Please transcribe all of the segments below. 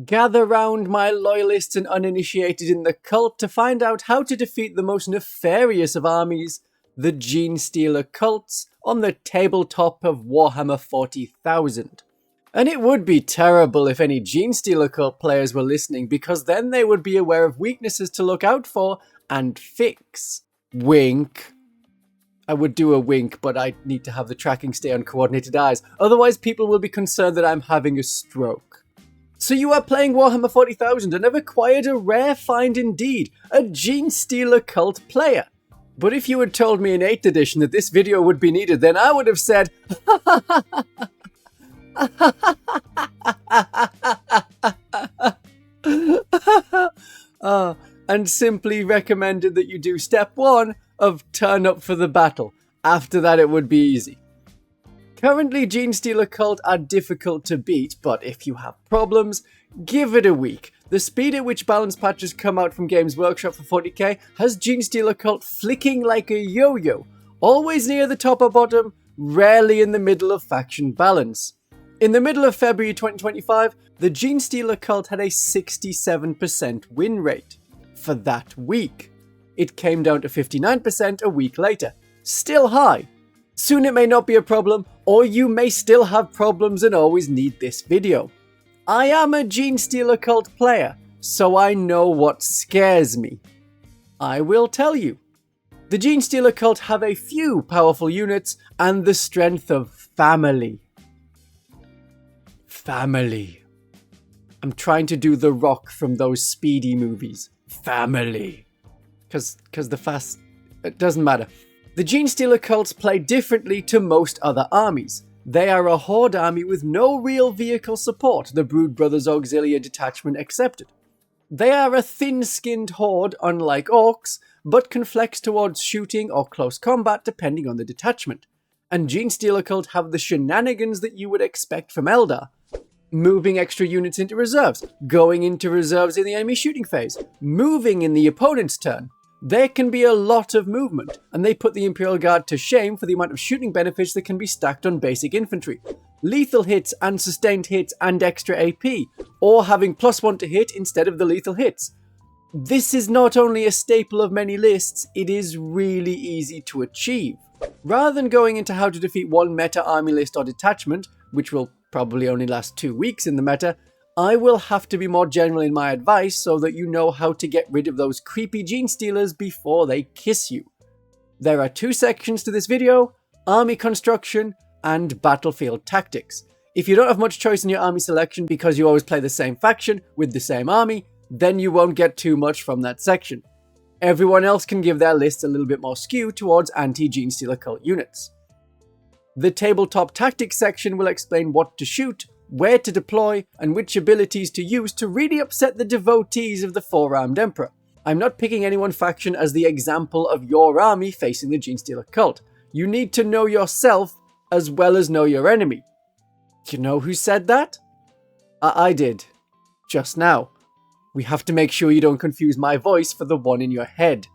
Gather round, my loyalists and uninitiated in the cult, to find out how to defeat the most nefarious of armies, the Genestealer Cults, on the tabletop of Warhammer 40,000. And it would be terrible if any Genestealer Cult players were listening, because then they would be aware of weaknesses to look out for and fix. Wink. I would do a wink, but I need to have the tracking stay on coordinated eyes, otherwise people will be concerned that I'm having a stroke. So you are playing Warhammer 40,000 and have acquired a rare find indeed, a Genestealer Cult player. But if you had told me in 8th edition that this video would be needed, then I would have said, and simply recommended that you do step 1 of turn up for the battle. After that it would be easy. Currently, Genestealer Cult are difficult to beat, but if you have problems, give it a week. The speed at which balance patches come out from Games Workshop for 40k has Genestealer Cult flicking like a yo-yo, always near the top or bottom, rarely in the middle of faction balance. In the middle of February 2025, the Genestealer Cult had a 67% win rate. For that week. It came down to 59% a week later. Still high. Soon it may not be a problem, or you may still have problems and always need this video. I am a Genestealer Cult player, so I know what scares me. I will tell you. The Genestealer Cult have a few powerful units and the strength of family. Family. I'm trying to do The Rock from those Speedy movies. Family. Because the fast... It doesn't matter. The Genestealer Cults play differently to most other armies. They are a horde army with no real vehicle support, the Brood Brothers Auxilia detachment accepted. They are a thin-skinned horde, unlike orcs, but can flex towards shooting or close combat depending on the detachment. And Genestealer Cult have the shenanigans that you would expect from Eldar. Moving extra units into reserves, going into reserves in the enemy shooting phase, moving in the opponent's turn. There can be a lot of movement, and they put the Imperial Guard to shame for the amount of shooting benefits that can be stacked on basic infantry. Lethal hits and sustained hits and extra AP, or having +1 to hit instead of the lethal hits. This is not only a staple of many lists, it is really easy to achieve. Rather than going into how to defeat one meta army list or detachment, which will probably only last 2 weeks in the meta, I will have to be more general in my advice so that you know how to get rid of those creepy Genestealers before they kiss you. There are 2 sections to this video, army construction and battlefield tactics. If you don't have much choice in your army selection because you always play the same faction with the same army, then you won't get too much from that section. Everyone else can give their lists a little bit more skew towards anti-Genestealer Cult units. The tabletop tactics section will explain what to shoot, where to deploy, and which abilities to use to really upset the devotees of the Four-Armed Emperor. I'm not picking any one faction as the example of your army facing the Genestealer Cult. You need to know yourself as well as know your enemy. Do you know who said that? I did. Just now. We have to make sure you don't confuse my voice for the one in your head.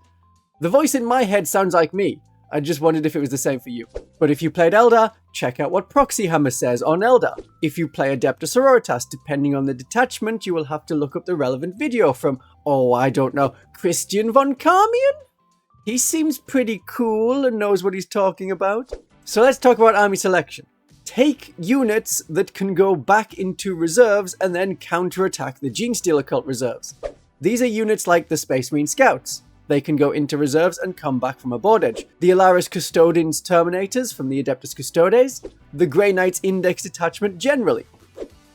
The voice in my head sounds like me. I just wondered if it was the same for you. But if you played Eldar, check out what Proxy Hammer says on Eldar. If you play Adeptus Sororitas, depending on the detachment, you will have to look up the relevant video from, I don't know, Christian von Carmian? He seems pretty cool and knows what he's talking about. So let's talk about army selection. Take units that can go back into reserves and then counterattack the Genestealer Cult reserves. These are units like the Space Marine Scouts. They can go into reserves and come back from a board edge. The Alaris Custodians Terminators from the Adeptus Custodes. The Grey Knights Index Detachment generally.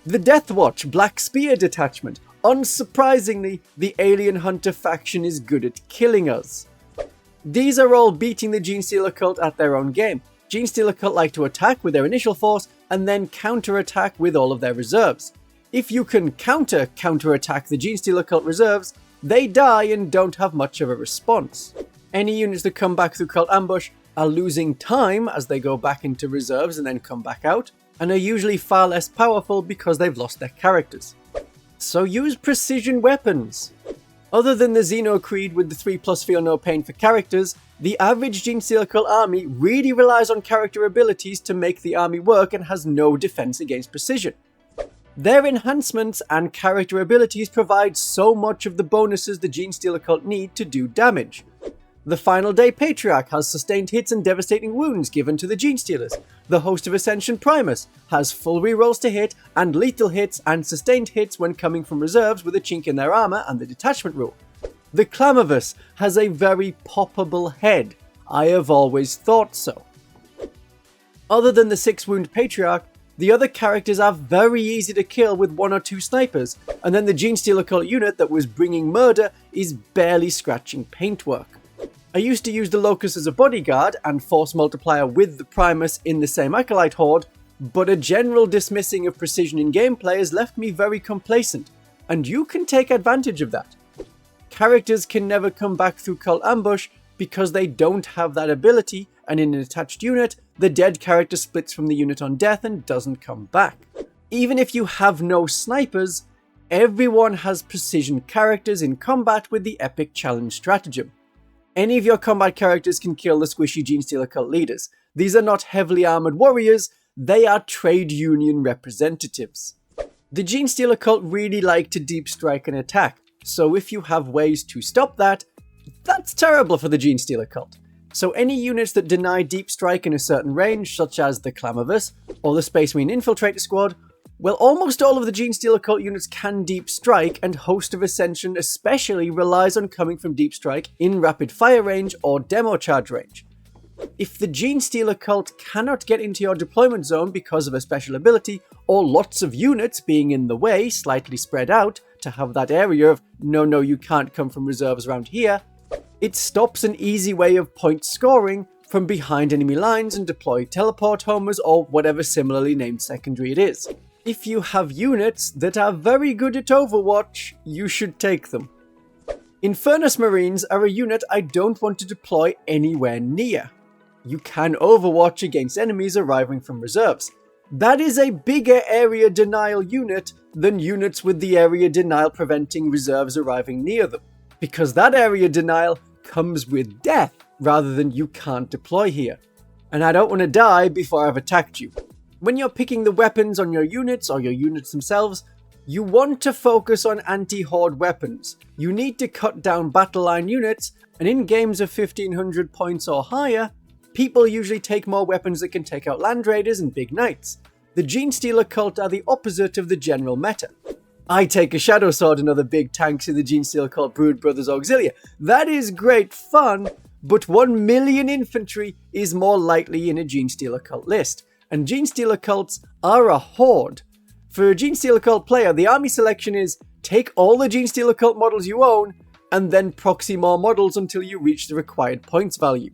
The Death Watch Black Spear Detachment. Unsurprisingly, the Alien Hunter faction is good at killing us. These are all beating the Genestealer Cult at their own game. Genestealer Cult like to attack with their initial force and then counterattack with all of their reserves. If you can counterattack the Genestealer Cult reserves, they die and don't have much of a response. Any units that come back through Cult Ambush are losing time as they go back into reserves and then come back out, and are usually far less powerful because they've lost their characters. So use precision weapons. Other than the Xeno Creed with the 3+ feel no pain for characters, the average Genestealer Cult army really relies on character abilities to make the army work and has no defense against precision. Their enhancements and character abilities provide so much of the bonuses the Genestealer Cult need to do damage. The Final Day Patriarch has sustained hits and devastating wounds given to the Genestealers. The Host of Ascension Primus has full rerolls to hit and lethal hits and sustained hits when coming from reserves with a chink in their armor and the detachment rule. The Clamavus has a very poppable head. I have always thought so. Other than the 6-wound Patriarch, the other characters are very easy to kill with 1 or 2 snipers, and then the Genestealer Cult unit that was bringing murder is barely scratching paintwork. I used to use the Locust as a bodyguard and force multiplier with the Primus in the same Acolyte horde, but a general dismissing of precision in gameplay has left me very complacent, and you can take advantage of that. Characters can never come back through Cult Ambush because they don't have that ability, and in an attached unit, the dead character splits from the unit on death and doesn't come back. Even if you have no snipers, everyone has precision characters in combat with the Epic Challenge stratagem. Any of your combat characters can kill the squishy Genestealer Cult leaders. These are not heavily armoured warriors, they are trade union representatives. The Genestealer Cult really like to deep strike and attack, so if you have ways to stop that, that's terrible for the Genestealer Cult. So any units that deny deep strike in a certain range, such as the Clamavus or the Space Marine Infiltrator Squad, well, almost all of the Genestealer Cult units can deep strike, and Host of Ascension especially relies on coming from deep strike in rapid fire range or demo charge range. If the Genestealer Cult cannot get into your deployment zone because of a special ability, or lots of units being in the way, slightly spread out, to have that area of, no, you can't come from reserves around here, it stops an easy way of point scoring from behind enemy lines and deploy teleport homers or whatever similarly named secondary it is. If you have units that are very good at Overwatch, you should take them. Infernus Marines are a unit I don't want to deploy anywhere near. You can Overwatch against enemies arriving from reserves. That is a bigger area denial unit than units with the area denial preventing reserves arriving near them, because that area denial comes with death rather than you can't deploy here. And I don't want to die before I've attacked you. When you're picking the weapons on your units or your units themselves, you want to focus on anti-horde weapons. You need to cut down battle line units, and in games of 1500 points or higher, people usually take more weapons that can take out Land Raiders and Big Knights. The Genestealer Cult are the opposite of the general meta. I take a Shadow Sword and other big tanks in the Genestealer Cult Brood Brothers Auxilia. That is great fun, but 1 million infantry is more likely in a Genestealer Cult list. And Genestealer Cults are a horde. For a Genestealer Cult player, the army selection is take all the Genestealer Cult models you own, and then proxy more models until you reach the required points value.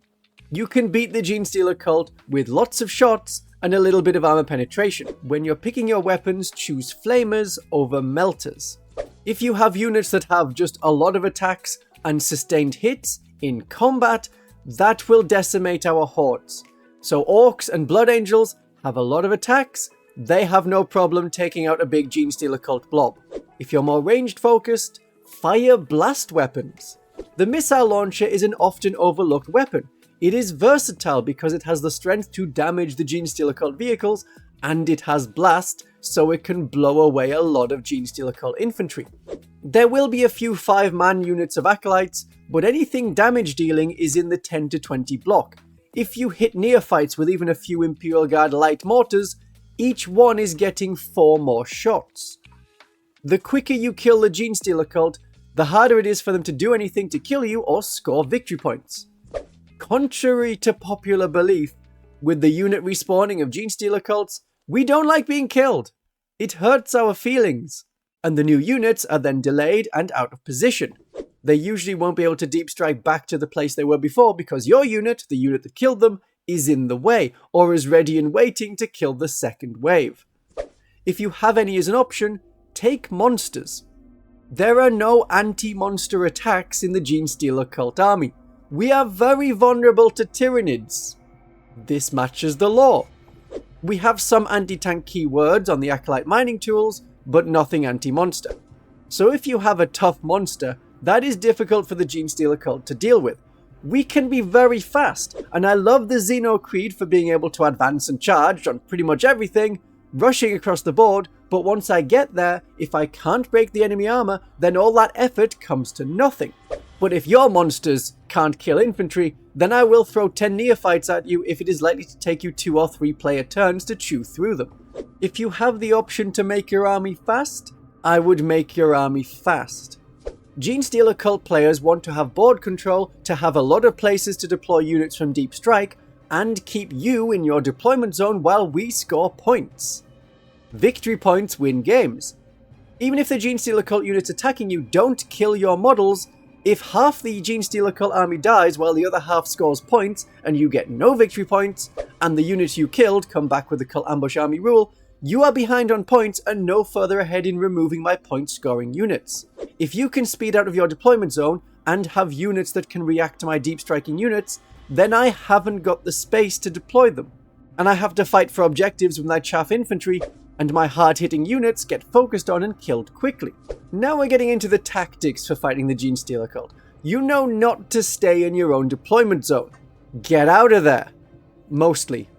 You can beat the Genestealer Cult with lots of shots and a little bit of armor penetration. When you're picking your weapons, choose Flamers over Melters. If you have units that have just a lot of attacks and sustained hits in combat, that will decimate our hordes. So Orcs and Blood Angels have a lot of attacks, they have no problem taking out a big Genestealer Cult blob. If you're more ranged focused, fire blast weapons. The missile launcher is an often overlooked weapon. It is versatile because it has the strength to damage the Genestealer Cult vehicles, and it has blast, so it can blow away a lot of Genestealer Cult infantry. There will be a few 5-man units of Acolytes, but anything damage dealing is in the 10 to 20 block. If you hit neophytes with even a few Imperial Guard light mortars, each one is getting 4 more shots. The quicker you kill the Genestealer Cult, the harder it is for them to do anything to kill you or score victory points. Contrary to popular belief, with the unit respawning of Genestealer Cults, we don't like being killed. It hurts our feelings. And the new units are then delayed and out of position. They usually won't be able to deep strike back to the place they were before because your unit, the unit that killed them, is in the way, or is ready and waiting to kill the second wave. If you have any as an option, take monsters. There are no anti-monster attacks in the Genestealer Cult army. We are very vulnerable to Tyranids. This matches the law. We have some anti-tank keywords on the Acolyte mining tools, but nothing anti-monster. So if you have a tough monster, that is difficult for the Genestealer Cult to deal with. We can be very fast, and I love the Xeno Creed for being able to advance and charge on pretty much everything, rushing across the board, but once I get there, if I can't break the enemy armor, then all that effort comes to nothing. But if your monsters can't kill infantry, then I will throw 10 neophytes at you if it is likely to take you 2 or 3 player turns to chew through them. If you have the option to make your army fast, I would make your army fast. Genestealer Cult players want to have board control, to have a lot of places to deploy units from Deep Strike, and keep you in your deployment zone while we score points. Victory points win games. Even if the Genestealer Cult units attacking you don't kill your models, if half the Genestealer Cult army dies while the other half scores points, and you get no victory points, and the units you killed come back with the Cult Ambush army rule, you are behind on points and no further ahead in removing my point scoring units. If you can speed out of your deployment zone and have units that can react to my deep striking units, then I haven't got the space to deploy them. And I have to fight for objectives with my chaff infantry, and my hard-hitting units get focused on and killed quickly. Now we're getting into the tactics for fighting the Genestealer Cult. You know not to stay in your own deployment zone. Get out of there. Mostly.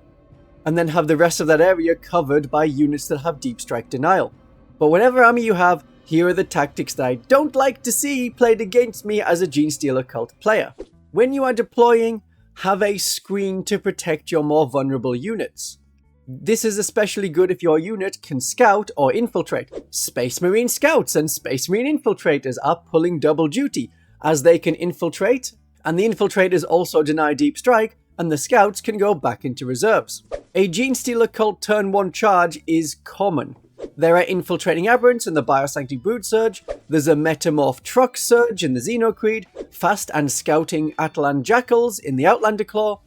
And then have the rest of that area covered by units that have deep strike denial. But whatever army you have, here are the tactics that I don't like to see played against me as a Genestealer Cult player. When you are deploying, have a screen to protect your more vulnerable units. This is especially good if your unit can scout or infiltrate. Space Marine Scouts and Space Marine Infiltrators are pulling double duty, as they can infiltrate, and the infiltrators also deny deep strike, and the scouts can go back into reserves. A Genestealer Cult turn 1 charge is common. There are infiltrating aberrants in the Biosanctuary Brood Surge, there's a Metamorph Truck Surge in the Xenocreed, fast and scouting Atalan Jackals in the Outlander Claw.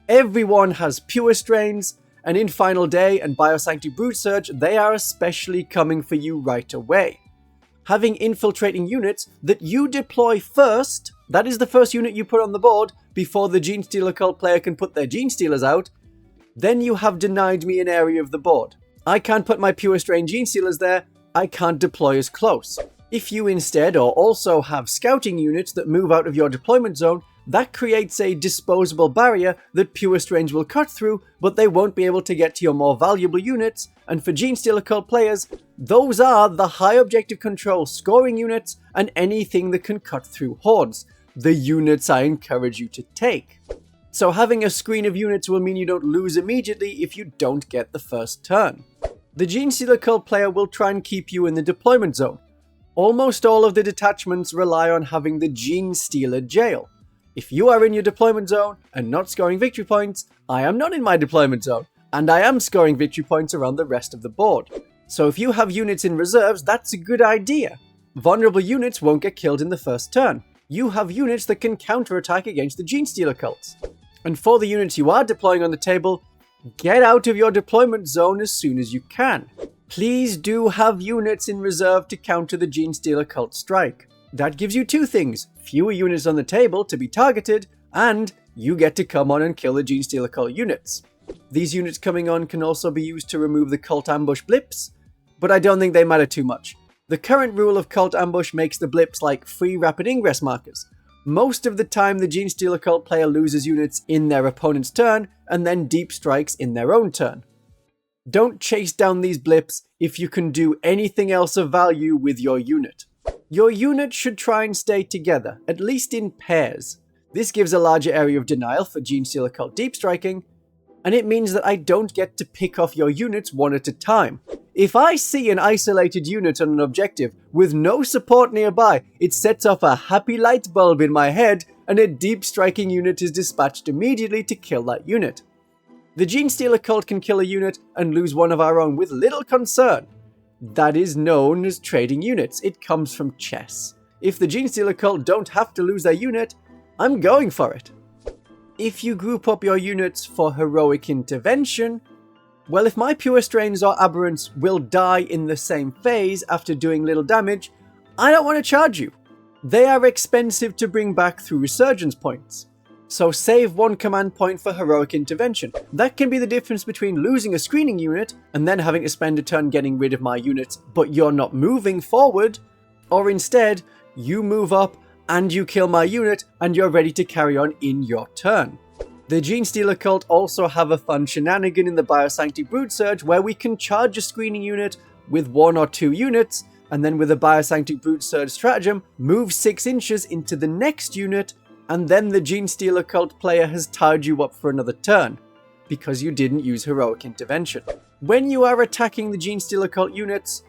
Everyone has pure strains, and in Final Day and Biosanctuary Brood Surge, they are especially coming for you right away. Having infiltrating units that you deploy first, that is the first unit you put on the board before the Genestealer Cult player can put their Genestealers out, then you have denied me an area of the board. I can't put my pure strain Genestealers there, I can't deploy as close. If you instead or also have scouting units that move out of your deployment zone, that creates a disposable barrier that pure strains will cut through, but they won't be able to get to your more valuable units, and for Genestealer Cult players, those are the high objective control scoring units and anything that can cut through hordes, the units I encourage you to take. So having a screen of units will mean you don't lose immediately if you don't get the first turn. The Genestealer Cult player will try and keep you in the deployment zone. Almost all of the detachments rely on having the Genestealer jail. If you are in your deployment zone and not scoring victory points, I am not in my deployment zone, and I am scoring victory points around the rest of the board. So if you have units in reserves, that's a good idea. Vulnerable units won't get killed in the first turn. You have units that can counterattack against the Genestealer Cults. And for the units you are deploying on the table, get out of your deployment zone as soon as you can. Please do have units in reserve to counter the Genestealer Cult strike. That gives you 2 things, fewer units on the table to be targeted, and you get to come on and kill the Genestealer Cult units. These units coming on can also be used to remove the Cult Ambush blips, but I don't think they matter too much. The current rule of Cult Ambush makes the blips like free rapid ingress markers. Most of the time the Genestealer Cult player loses units in their opponent's turn, and then deep strikes in their own turn. Don't chase down these blips if you can do anything else of value with your unit. Your unit should try and stay together, at least in pairs. This gives a larger area of denial for Genestealer Cult deep striking, and it means that I don't get to pick off your units one at a time. If I see an isolated unit on an objective with no support nearby, it sets off a happy light bulb in my head, and a deep striking unit is dispatched immediately to kill that unit. The Genestealer Cult can kill a unit and lose one of our own with little concern. That is known as trading units. It comes from chess. If the Genestealer Cult don't have to lose their unit, I'm going for it. If you group up your units for heroic intervention, well, if my pure strains or aberrants will die in the same phase after doing little damage, I don't want to charge you. They are expensive to bring back through resurgence points. So save 1 command point for heroic intervention. That can be the difference between losing a screening unit and then having to spend a turn getting rid of my units, but you're not moving forward, or instead, you move up and you kill my unit and you're ready to carry on in your turn. The Genestealer Cult also have a fun shenanigan in the Biosanctuary Brood Surge where we can charge a screening unit, with 1 or 2 units, and then with a Biosanctic Brute Surge stratagem, move 6 inches into the next unit, and then the Genestealer Cult player has tied you up for another turn, because you didn't use Heroic Intervention. When you are attacking the Genestealer Cult units,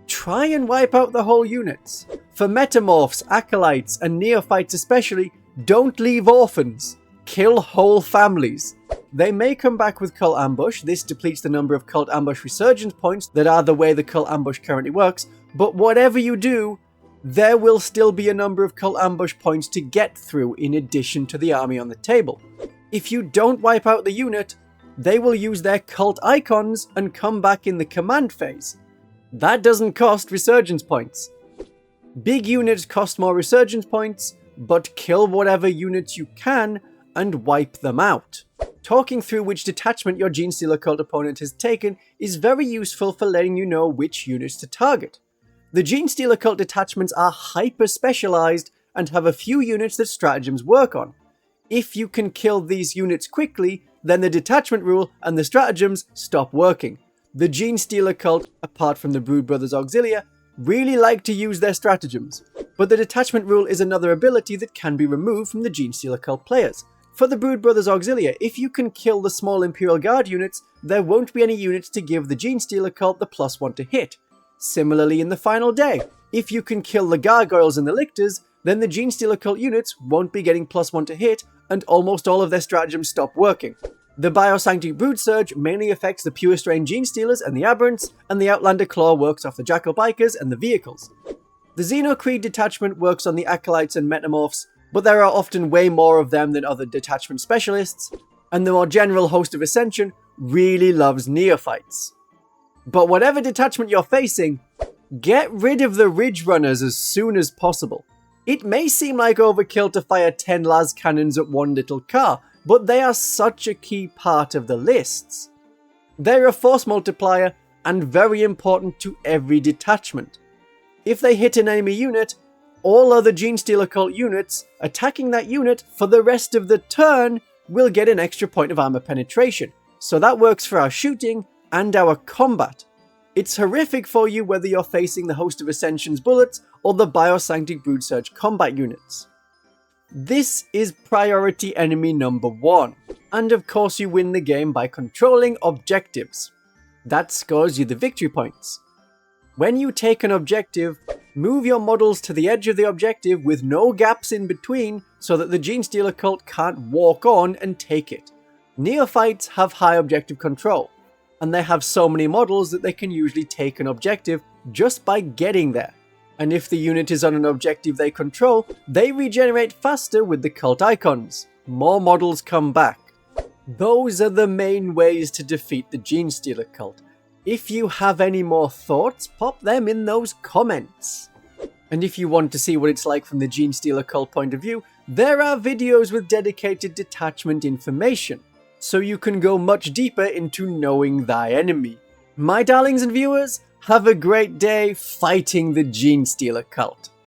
try and wipe out the whole units. For Metamorphs, Acolytes, and Neophytes especially, don't leave orphans. Kill whole families. They may come back with Cult Ambush. This depletes the number of Cult Ambush Resurgence points that are the way the Cult Ambush currently works, but whatever you do, there will still be a number of Cult Ambush points to get through in addition to the army on the table. If you don't wipe out the unit, they will use their cult icons and come back in the command phase. That doesn't cost resurgence points. Big units cost more resurgence points, but kill whatever units you can and wipe them out. Talking through which detachment your Genestealer Cult opponent has taken is very useful for letting you know which units to target. The Genestealer Cult detachments are hyper-specialized and have a few units that stratagems work on. If you can kill these units quickly, then the detachment rule and the stratagems stop working. The Genestealer Cult, apart from the Brood Brothers Auxilia, really like to use their stratagems, but the detachment rule is another ability that can be removed from the Genestealer Cult players. For the Brood Brothers Auxilia, if you can kill the small Imperial Guard units, there won't be any units to give the Genestealer Cult the +1 to hit. Similarly in the final day, if you can kill the Gargoyles and the Lictors, then the Genestealer Cult units won't be getting +1 to hit, and almost all of their stratagems stop working. The Biosanctic Brood Surge mainly affects the Pure Strain Genestealers and the Aberrants, and the Outlander Claw works off the Jackal Bikers and the Vehicles. The Xenocreed detachment works on the Acolytes and Metamorphs, but there are often way more of them than other detachment specialists, and the more general Host of Ascension really loves Neophytes. But whatever detachment you're facing, get rid of the Ridge Runners as soon as possible. It may seem like overkill to fire 10 las cannons at one little car, but they are such a key part of the lists. They're a force multiplier and very important to every detachment. If they hit an enemy unit, all other Genestealer Cult units attacking that unit for the rest of the turn will get an extra point of armor penetration, so that works for our shooting and our combat. It's horrific for you whether you're facing the Host of Ascension's bullets or the Biosanctic Brood Surge combat units. This is priority enemy number 1, and of course you win the game by controlling objectives. That scores you the victory points. When you take an objective, move your models to the edge of the objective with no gaps in between so that the Genestealer Cult can't walk on and take it. Neophytes have high objective control, and they have so many models that they can usually take an objective just by getting there. And if the unit is on an objective they control, they regenerate faster with the cult icons. More models come back. Those are the main ways to defeat the Genestealer Cult. If you have any more thoughts, pop them in those comments. And if you want to see what it's like from the Genestealer Cult point of view, there are videos with dedicated detachment information, so you can go much deeper into knowing thy enemy. My darlings and viewers, have a great day fighting the Genestealer Cult.